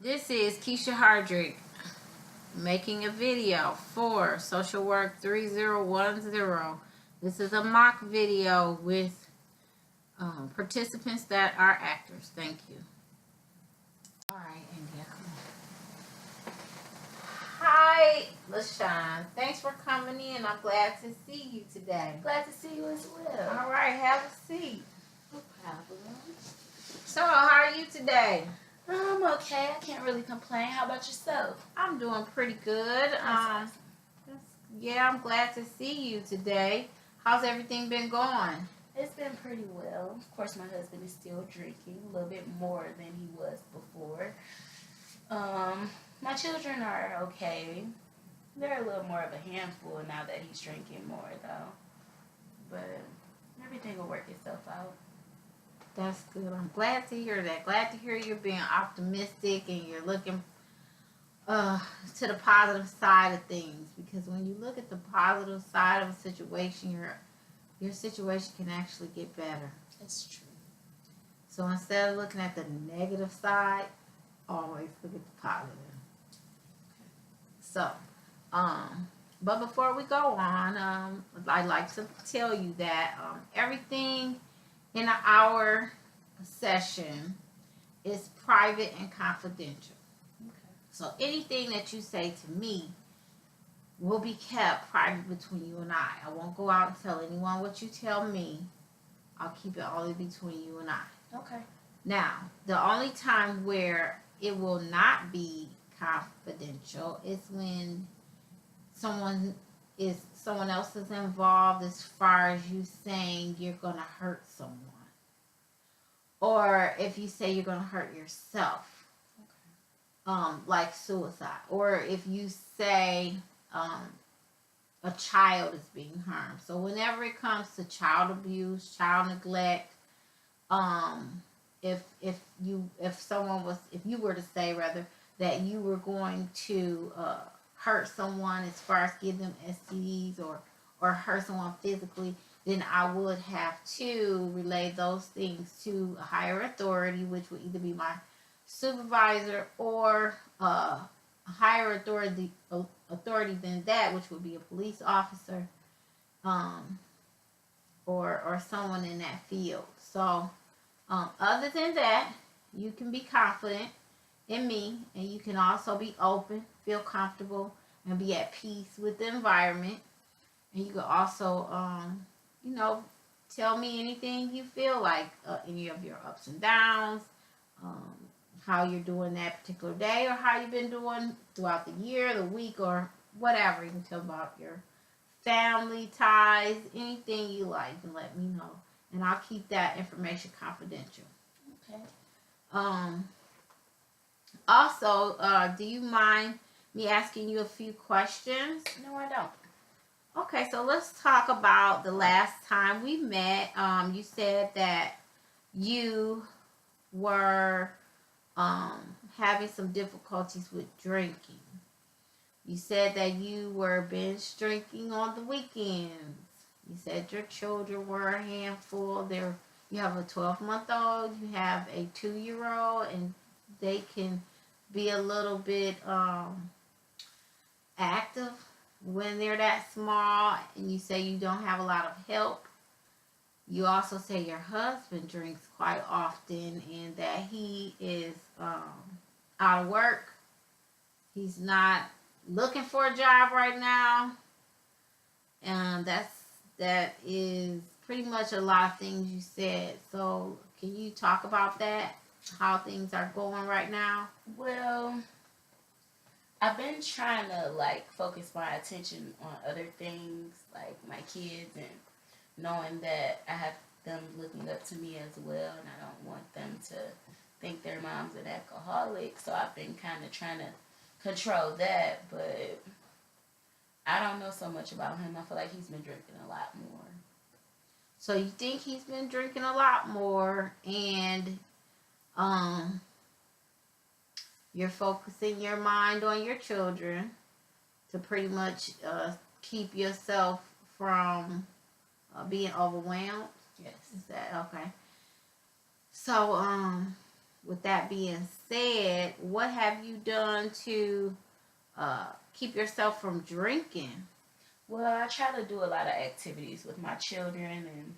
This is Keisha Hardrick making a video for Social Work 3010. This is a mock video with participants that are actors. Thank you. Alright, India, come on. Hi, LaShawn. Thanks for coming in. I'm glad to see you today. Glad to see you as well. Alright, have a seat. No problem. So, how are you today? I'm okay. I can't really complain. How about yourself? I'm doing pretty good. Awesome. Yeah, I'm glad to see you today. How's everything been going? It's been pretty well. Of course, my husband is still drinking a little bit more than he was before. My children are okay. They're a little more of a handful now that he's drinking more, though. But everything will work itself out. That's good. I'm glad to hear that. Glad to hear you're being optimistic and you're looking to the positive side of things. Because when you look at the positive side of a situation, your situation can actually get better. That's true. So instead of looking at the negative side, always look at the positive. So, but before we go on, I'd like to tell you that everything in our session is private and confidential. Okay. So anything that you say to me will be kept private between you and I. I won't go out and tell anyone what you tell me. I'll keep it only between you and I. Okay. Now, the only time where it will not be confidential is when someone else is involved, as far as you saying you're going to hurt someone, or if you say you're going to hurt yourself. Okay. Like suicide, or if you say a child is being harmed. So whenever it comes to child abuse, child neglect, if you were to say rather that you were going to hurt someone as far as give them STDs or hurt someone physically, then I would have to relay those things to a higher authority, which would either be my supervisor or a higher authority than that, which would be a police officer, or someone in that field. So other than that, you can be confident in me, and you can also be open, feel comfortable, and be at peace with the environment. And you can also, tell me anything you feel like, any of your ups and downs, how you're doing that particular day, or how you've been doing throughout the year, the week, or whatever. You can tell about your family ties, anything you like, and let me know. And I'll keep that information confidential. Okay. Also, do you mind me asking you a few questions? No, I don't. Okay, so let's talk about the last time we met. You said that you were having some difficulties with drinking. You said that you were binge drinking on the weekends. You said your children were a handful. You have a 12-month-old, you have a 2-year-old, and they can be a little bit active when they're that small. And you say you don't have a lot of help. You also say your husband drinks quite often and that he is out of work. He's not looking for a job right now. And that is pretty much a lot of things you said. So can you talk about that? How things are going right now? Well, I've been trying to focus my attention on other things, like my kids, and knowing that I have them looking up to me as well, and I don't want them to think their mom's an alcoholic. So I've been kind of trying to control that, but I don't know so much about him. I feel like he's been drinking a lot more. So you think he's been drinking a lot more, and you're focusing your mind on your children to pretty much keep yourself from being overwhelmed? Yes. Is that okay? So with that being said, what have you done to keep yourself from drinking? Well, I try to do a lot of activities with my children and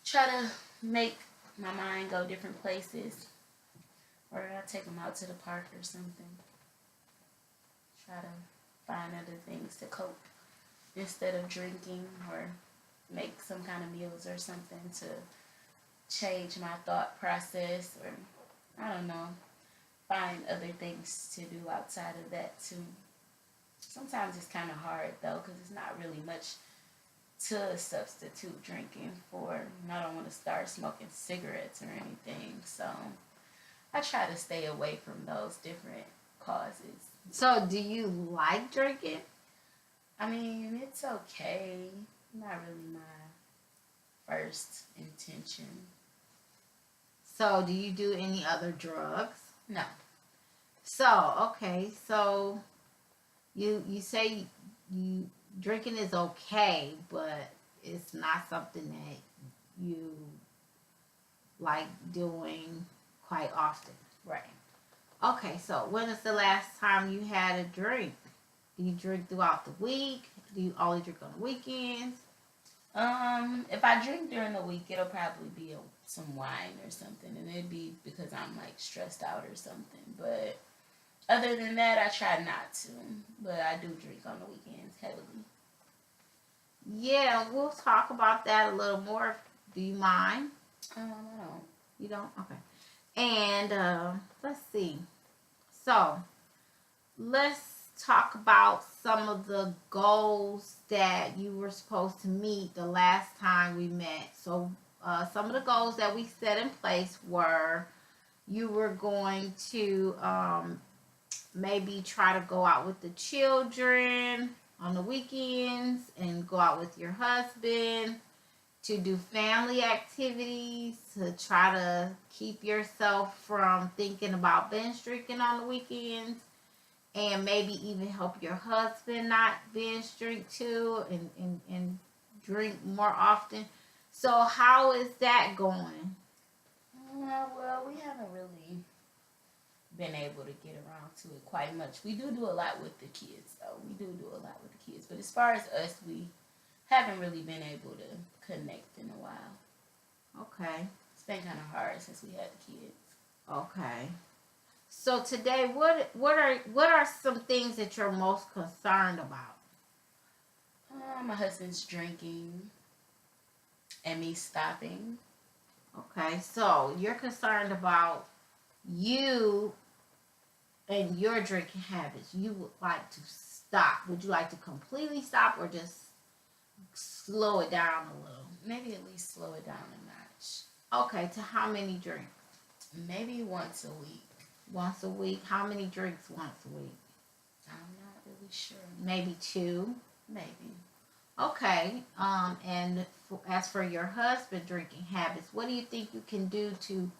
try to make my mind go different places. Or I take them out to the park or something. Try to find other things to cope instead of drinking, or make some kind of meals or something to change my thought process, or I don't know, find other things to do outside of that too. Sometimes it's kind of hard though, because it's not really much to substitute drinking for. I don't want to start smoking cigarettes or anything, so I try to stay away from those different causes. So, do you like drinking? I mean, it's okay. Not really my first intention. So, do you do any other drugs? No. So, okay, so you say you drinking is okay, but it's not something that you like doing quite often. Right. Okay, so when is the last time you had a drink? Do you drink throughout the week? Do you only drink on the weekends? If I drink during the week, it'll probably be some wine or something, and it'd be because I'm like stressed out or something. But other than that, I try not to. But I do drink on the weekends heavily. Yeah, we'll talk about that a little more. Do you mind? I don't. You don't? Okay. And let's see. So, let's talk about some of the goals that you were supposed to meet the last time we met. So, some of the goals that we set in place were you were going to maybe try to go out with the children on the weekends and go out with your husband, to do family activities, to try to keep yourself from thinking about binge drinking on the weekends, and maybe even help your husband not binge drink too, and drink more often. So how is that going? Well, we haven't really been able to get around to it quite much. We do a lot with the kids, though. We do a lot with the kids. But as far as us, we haven't really been able to connect in a while. Okay. It's been kind of hard since we had the kids. Okay. So today, what are some things that you're most concerned about? My husband's drinking and me stopping. Okay, so you're concerned about you and your drinking habits. You would like to stop. Would you like to completely stop, or just slow it down a little? Maybe at least slow it down a notch. Okay, to how many drinks? Maybe once a week. Once a week. How many drinks once a week? I'm not really sure. Maybe 2. Maybe. Okay. And as for your husband drinking habits, what do you think you can do to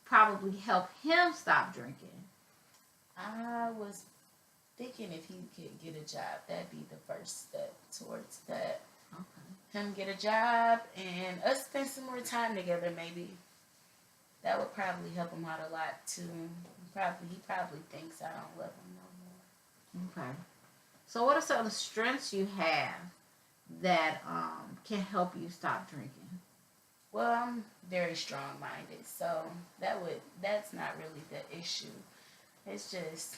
probably help him stop drinking? I was thinking if he could get a job, that'd be the first step towards that. Okay. Him get a job and us spend some more time together, maybe. That would probably help him out a lot too. He probably thinks I don't love him no more. Okay. So what are some strengths you have that can help you stop drinking? Well, I'm very strong-minded, so that's not really the issue. It's just,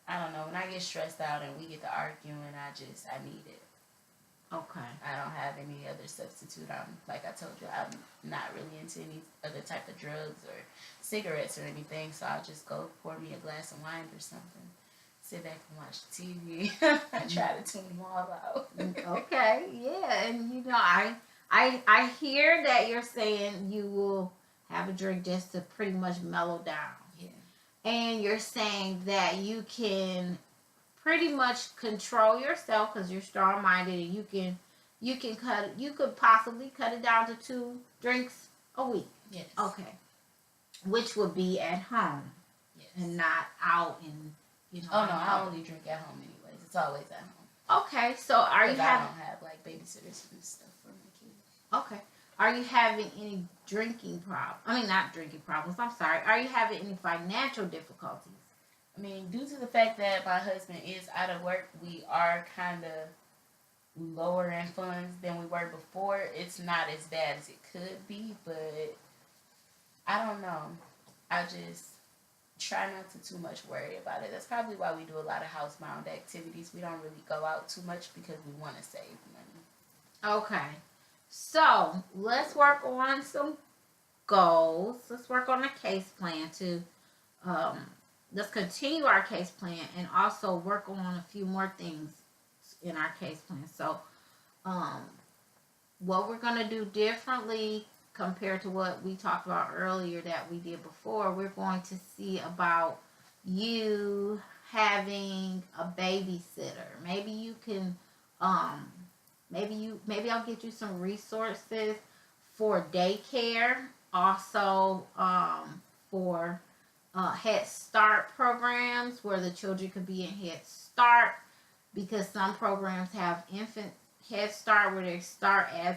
I don't know, when I get stressed out and we get to arguing, I need it. Okay. I don't have any other substitute. Like I told you, I'm not really into any other type of drugs or cigarettes or anything, so I'll just go pour me a glass of wine or something, sit back and watch TV. I try to tune them all out. Okay, yeah, and I hear that you're saying you will have a drink just to pretty much mellow down. Yeah. And you're saying that you can pretty much control yourself because you're strong-minded, and you could possibly cut it down to 2 drinks a week. Yes. Okay. Which would be at home. Yes. And not out and Oh no, I only drink at home anyways. It's always at home. Okay, so are you I don't have like babysitters and stuff for my kids. Okay. Are you having any drinking problems? I mean, not drinking problems. I'm sorry. Are you having any financial difficulties? I mean, due to the fact that my husband is out of work, we are kind of lower in funds than we were before. It's not as bad as it could be, but I don't know. I just try not to too much worry about it. That's probably why we do a lot of housebound activities. We don't really go out too much because we want to save money. Okay. So let's work on some goals. Let's work on a case plan to let's continue our case plan and also work on a few more things in our case plan. So what we're going to do differently compared to what we talked about earlier that we did before, we're going to see about you having a babysitter. Maybe you can maybe I'll get you some resources for daycare, also for Head Start programs where the children could be in Head Start, because some programs have infant Head Start where they start as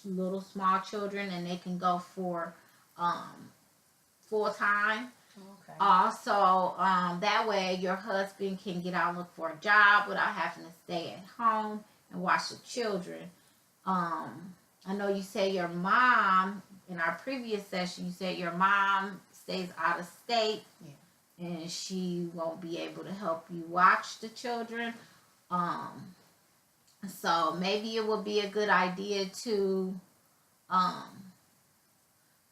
little small children and they can go for full time. Okay. Also, that way your husband can get out and look for a job without having to stay at home and watch the children. I know you say your mom, in our previous session, you said your mom stays out of state. Yeah. And she won't be able to help you watch the children. So maybe it would be a good idea to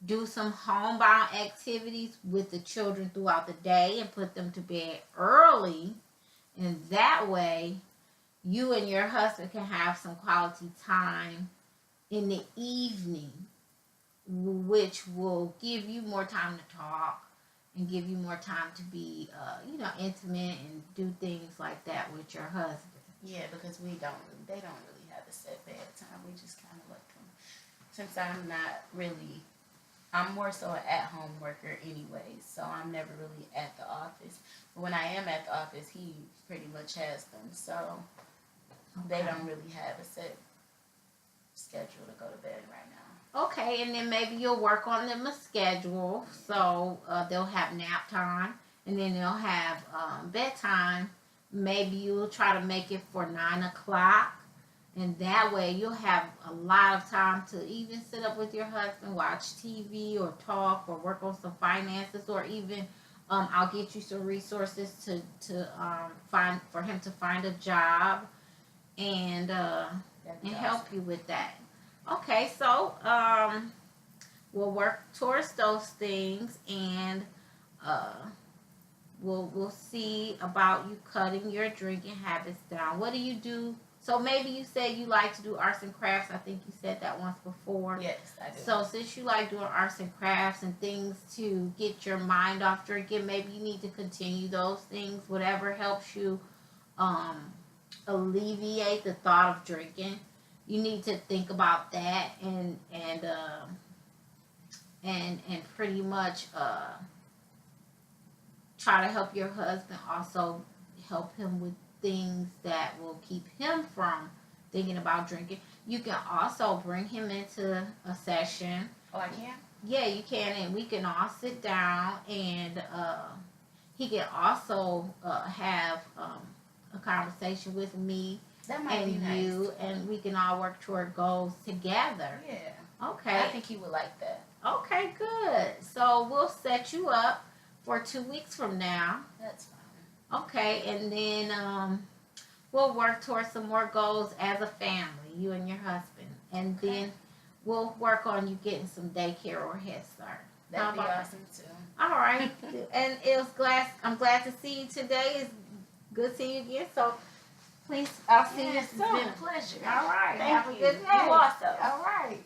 do some homebound activities with the children throughout the day and put them to bed early. And that way, you and your husband can have some quality time in the evening, which will give you more time to talk and give you more time to be, intimate and do things like that with your husband. Yeah, because they don't really have a set bedtime. We just kind of let them. Since I'm more so an at-home worker anyway, so I'm never really at the office. But when I am at the office, he pretty much has them, so they don't really have a set schedule to go to bed right now. Okay, and then maybe you'll work on them a schedule, so they'll have nap time, and then they'll have bedtime. Maybe you'll try to make it for 9 o'clock, and that way you'll have a lot of time to even sit up with your husband, watch TV or talk or work on some finances, or even I'll get you some resources to find for him to find a job and help you with that. Okay, so we'll work towards those things, and we'll see about you cutting your drinking habits down. What do you do? So maybe you said you like to do arts and crafts. I think you said that once before. Yes, I do. So since you like doing arts and crafts and things to get your mind off drinking, maybe you need to continue those things. Whatever helps you alleviate the thought of drinking, you need to think about that and pretty much try to help your husband, also help him with things that will keep him from thinking about drinking. You can also bring him into a session. Oh, I can? Yeah, you can, and we can all sit down, and he can also have a conversation with me that might and be nice. you, and we can all work toward goals together. Yeah. Okay. I think he would like that. Okay, good. So we'll set you up for 2 weeks from now. That's fine. Okay, and then we'll work towards some more goals as a family, you and your husband. And then we'll work on you getting some daycare or Head Start. That'd be awesome too. All right. And I'm glad to see you today. It's good seeing you again. So please, I'll see you soon. It's been a pleasure. All right. Thank Have you. a good day. You also. All right.